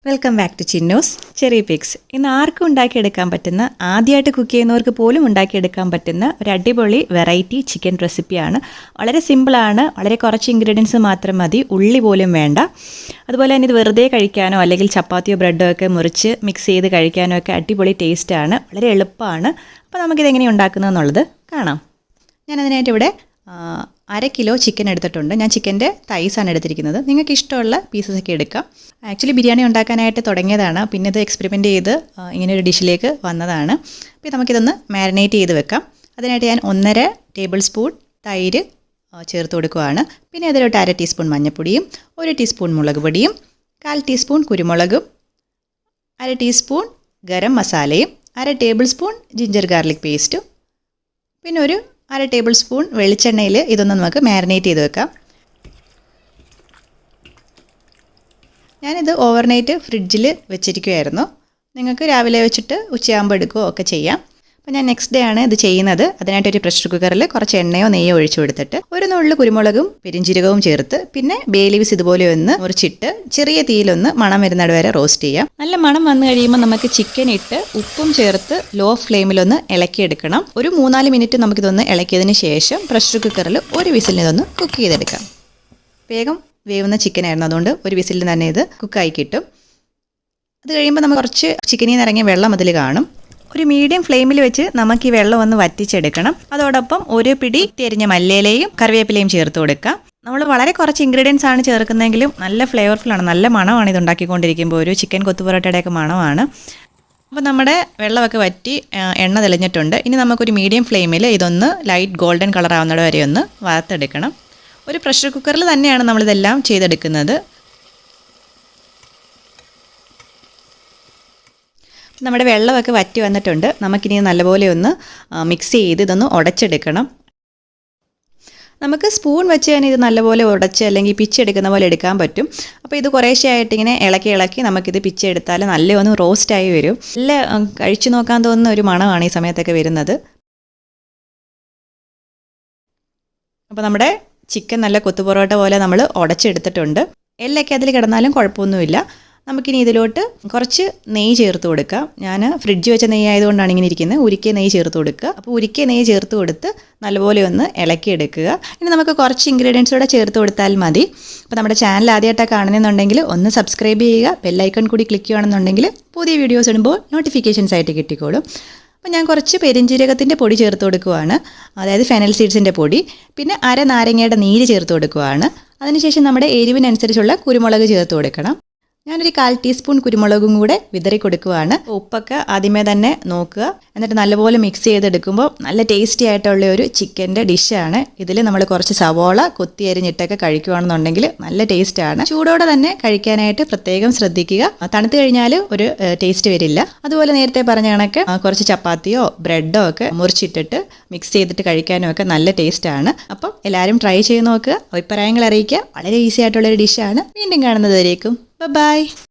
Welcome back to Chinnu's Cherry Picks. ഇന്ന് ആർക്കും ഉണ്ടാക്കിയെടുക്കാൻ പറ്റുന്ന, ആദ്യമായിട്ട് കുക്ക് ചെയ്യുന്നവർക്ക് പോലും ഉണ്ടാക്കിയെടുക്കാൻ പറ്റുന്ന ഒരു അടിപൊളി വെറൈറ്റി ചിക്കൻ റെസിപ്പിയാണ്. വളരെ സിമ്പിളാണ്, വളരെ കുറച്ച് ഇൻഗ്രീഡിയൻസ് മാത്രം മതി, ഉള്ളി പോലും വേണ്ട. അതുപോലെ തന്നെ ഇത് വെറുതെ കഴിക്കാനോ അല്ലെങ്കിൽ ചപ്പാത്തിയോ ബ്രെഡോ ഒക്കെ മുറിച്ച് മിക്സ് ചെയ്ത് കഴിക്കാനോ ഒക്കെ അടിപൊളി ടേസ്റ്റാണ്, വളരെ എളുപ്പമാണ്. അപ്പോൾ നമുക്കിതെങ്ങനെയാണ് ഉണ്ടാക്കുന്നതെന്നുള്ളത് കാണാം. ഞാനതിനായിട്ട് ഇവിടെ 1/2 കിലോ ചിക്കൻ എടുത്തിട്ടുണ്ട്. ഞാൻ ചിക്കൻ്റെ തൈസാണ് എടുത്തിരിക്കുന്നത്. നിങ്ങൾക്ക് ഇഷ്ടമുള്ള പീസസൊക്കെ എടുക്കാം. ആക്ച്വലി ബിരിയാണി ഉണ്ടാക്കാനായിട്ട് തുടങ്ങിയതാണ്, പിന്നെ ഇത് എക്സ്പെരിമെൻറ്റ് ചെയ്ത് ഇങ്ങനൊരു ഡിഷിലേക്ക് വന്നതാണ്. അപ്പോൾ നമുക്കിതൊന്ന് മാരിനേറ്റ് ചെയ്ത് വെക്കാം. അതിനായിട്ട് ഞാൻ 1.5 ടേബിൾ സ്പൂൺ തൈര് ചേർത്ത് കൊടുക്കുകയാണ്. പിന്നെ അതിലോട്ട് 1/2 ടീസ്പൂൺ മഞ്ഞൾപ്പൊടിയും 1 ടീസ്പൂൺ മുളക് പൊടിയും 1/4 ടീസ്പൂൺ കുരുമുളകും 1/2 ടീസ്പൂൺ ഗരം മസാലയും 1/2 ടേബിൾ സ്പൂൺ ജിഞ്ചർ ഗാർലിക് പേസ്റ്റും പിന്നെ ഒരു 1/2 ടേബിൾ സ്പൂൺ വെളിച്ചെണ്ണയിൽ ഇതൊന്ന് നമുക്ക് മാരിനേറ്റ് ചെയ്ത് വെക്കാം. ഞാനിത് ഓവർനൈറ്റ് ഫ്രിഡ്ജിൽ വെച്ചിരിക്കുമായിരുന്നു. നിങ്ങൾക്ക് രാവിലെ വെച്ചിട്ട് ഉച്ചയാകുമ്പോൾ എടുക്കുകയോ ഒക്കെ ചെയ്യാം. അപ്പോൾ ഞാൻ നെക്സ്റ്റ് ഡേ ആണ് ഇത് ചെയ്യുന്നത്. അതിനായിട്ട് ഒരു പ്രഷർ കുക്കറിൽ കുറച്ച് എണ്ണയോ നെയ്യോ ഒഴിച്ചു കൊടുത്തിട്ട് ഒരു നുള്ളു കുരുമുളകും പെരിഞ്ചീരകവും ചേർത്ത് പിന്നെ ബേ ലീവ്സ് ഇതുപോലെ ഒന്ന് മുറിച്ചിട്ട് ചെറിയ തീയിലൊന്ന് മണം വരുന്നിട വരെ റോസ്റ്റ് ചെയ്യാം. നല്ല മണം വന്നു കഴിയുമ്പോൾ നമുക്ക് ചിക്കൻ ഇട്ട് ഉപ്പും ചേർത്ത് ലോ ഫ്ലെയിമിലൊന്ന് ഇളക്കിയെടുക്കണം. ഒരു 3-4 മിനിറ്റ് നമുക്കിതൊന്ന് ഇളക്കിയതിന് ശേഷം പ്രഷർ കുക്കറിൽ ഒരു വിസിലിന് ഇതൊന്ന് കുക്ക് ചെയ്തെടുക്കാം. വേഗം വേവുന്ന ചിക്കനായിരുന്നു, അതുകൊണ്ട് ഒരു വിസിലിന് തന്നെ ഇത് കുക്കായി കിട്ടും. അത് കഴിയുമ്പോൾ നമുക്ക് കുറച്ച് ചിക്കനിൽ നിന്ന് ഇറങ്ങിയ വെള്ളം അതിൽ കാണും. ഒരു മീഡിയം ഫ്ലെയിമിൽ വെച്ച് നമുക്ക് ഈ വെള്ളം ഒന്ന് വറ്റിച്ചെടുക്കണം. അതോടൊപ്പം ഒരു പിടി എരിഞ്ഞ മല്ലിയിലയും കറിവേപ്പിലയും ചേർത്ത് കൊടുക്കാം. നമ്മൾ വളരെ കുറച്ച് ഇൻഗ്രീഡിയൻസ് ആണ് ചേർക്കുന്നതെങ്കിലും നല്ല ഫ്ലേവർഫുള്ളാണ്, നല്ല മണമാണ് ഇത് ഉണ്ടാക്കിക്കൊണ്ടിരിക്കുമ്പോൾ. ഒരു ചിക്കൻ കൊത്തു പൊറോട്ടയുടെയൊക്കെ മണമാണ്. അപ്പോൾ നമ്മുടെ വെള്ളമൊക്കെ വറ്റി എണ്ണ തെളിഞ്ഞിട്ടുണ്ട്. ഇനി നമുക്കൊരു മീഡിയം ഫ്ലെയിമിൽ ഇതൊന്ന് ലൈറ്റ് ഗോൾഡൻ കളർ ആവുന്നിട വരെ ഒന്ന് വറുത്തെടുക്കണം. ഒരു പ്രഷർ കുക്കറിൽ തന്നെയാണ് നമ്മളിതെല്ലാം ചെയ്തെടുക്കുന്നത്. നമ്മുടെ വെള്ളമൊക്കെ വറ്റി വന്നിട്ടുണ്ട്. നമുക്കിനി നല്ലപോലെ ഒന്ന് മിക്സ് ചെയ്ത് ഇതൊന്ന് ഉടച്ചെടുക്കണം. നമുക്ക് സ്പൂൺ വെച്ച് തന്നെ ഇത് നല്ലപോലെ ഉടച്ച് അല്ലെങ്കിൽ പിച്ചെടുക്കുന്ന പോലെ എടുക്കാൻ പറ്റും. അപ്പോൾ ഇത് കുറേശ്ശെയായിട്ട് ഇങ്ങനെ ഇളക്കി നമുക്കിത് പിച്ചെടുത്താൽ നല്ല ഒന്ന് റോസ്റ്റായി വരും. നല്ല കഴിച്ചു നോക്കാൻ തോന്നുന്ന ഒരു മണമാണ് ഈ സമയത്തൊക്കെ വരുന്നത്. അപ്പോൾ നമ്മുടെ ചിക്കൻ നല്ല കൊത്തു പൊറോട്ട പോലെ നമ്മൾ ഉടച്ചെടുത്തിട്ടുണ്ട്. എല്ലൊക്കെ അതിൽ കിടന്നാലും കുഴപ്പമൊന്നുമില്ല. നമുക്കിനി ഇതിലോട്ട് കുറച്ച് നെയ്യ് ചേർത്ത് കൊടുക്കാം. ഞാൻ ഫ്രിഡ്ജ് വെച്ച നെയ്യ് ആയതുകൊണ്ടാണ് ഇങ്ങനെ ഇരിക്കുന്നത്. ഉരുക്കിയ നെയ്യ് ചേർത്ത് കൊടുക്കുക. അപ്പോൾ ഉരുക്കിയ നെയ്യ് ചേർത്ത് കൊടുത്ത് നല്ലപോലെ ഒന്ന് ഇളക്കിയെടുക്കുക. ഇനി നമുക്ക് കുറച്ച് ഇൻഗ്രീഡിയൻസ് കൂടെ ചേർത്ത് കൊടുത്താൽ മതി. അപ്പോൾ നമ്മുടെ ചാനൽ ആദ്യമായിട്ടാണ് കാണുന്നതെന്നുണ്ടെങ്കിൽ ഒന്ന് സബ്സ്ക്രൈബ് ചെയ്യുക. ബെല്ലൈക്കൺ കൂടി ക്ലിക്ക് ചെയ്യുകയാണെന്നുണ്ടെങ്കിൽ പുതിയ വീഡിയോസ് ഇടുമ്പോൾ നോട്ടിഫിക്കേഷൻസ് ആയിട്ട് കിട്ടിക്കോളും. അപ്പോൾ ഞാൻ കുറച്ച് പെരിഞ്ചീരകത്തിൻ്റെ പൊടി ചേർത്ത് കൊടുക്കുകയാണ്, അതായത് ഫെനൽ സീഡ്സിൻ്റെ പൊടി. പിന്നെ 1/2 നാരങ്ങയുടെ നീര് ചേർത്ത് കൊടുക്കുകയാണ്. അതിനുശേഷം നമ്മുടെ എരിവിനനുസരിച്ചുള്ള കുരുമുളക് ചേർത്ത് കൊടുക്കണം. ഞാനൊരു 1/4 ടീസ്പൂൺ കുരുമുളകും കൂടെ വിതറി കൊടുക്കുകയാണ്. ഉപ്പൊക്കെ ആദ്യമേ തന്നെ നോക്കുക. എന്നിട്ട് നല്ലപോലെ മിക്സ് ചെയ്തെടുക്കുമ്പോൾ നല്ല ടേസ്റ്റി ആയിട്ടുള്ള ഒരു ചിക്കൻ്റെ ഡിഷാണ്. ഇതിൽ നമ്മൾ കുറച്ച് സവോള കൊത്തി അരിഞ്ഞിട്ടൊക്കെ കഴിക്കുകയാണെന്നുണ്ടെങ്കിൽ നല്ല ടേസ്റ്റാണ്. ചൂടോടെ തന്നെ കഴിക്കാനായിട്ട് പ്രത്യേകം ശ്രദ്ധിക്കുക. തണുത്ത് കഴിഞ്ഞാൽ ഒരു ടേസ്റ്റ് വരില്ല. അതുപോലെ നേരത്തെ പറഞ്ഞ കണക്ക് കുറച്ച് ചപ്പാത്തിയോ ബ്രെഡോ ഒക്കെ മുറിച്ചിട്ടിട്ട് മിക്സ് ചെയ്തിട്ട് കഴിക്കാനും ഒക്കെ നല്ല ടേസ്റ്റാണ്. അപ്പം എല്ലാവരും ട്രൈ ചെയ്ത് നോക്കുക, അഭിപ്രായങ്ങൾ അറിയിക്കുക. വളരെ ഈസി ആയിട്ടുള്ളൊരു ഡിഷാണ്. വീണ്ടും കാണുന്നത് വരേക്കും ബൈ.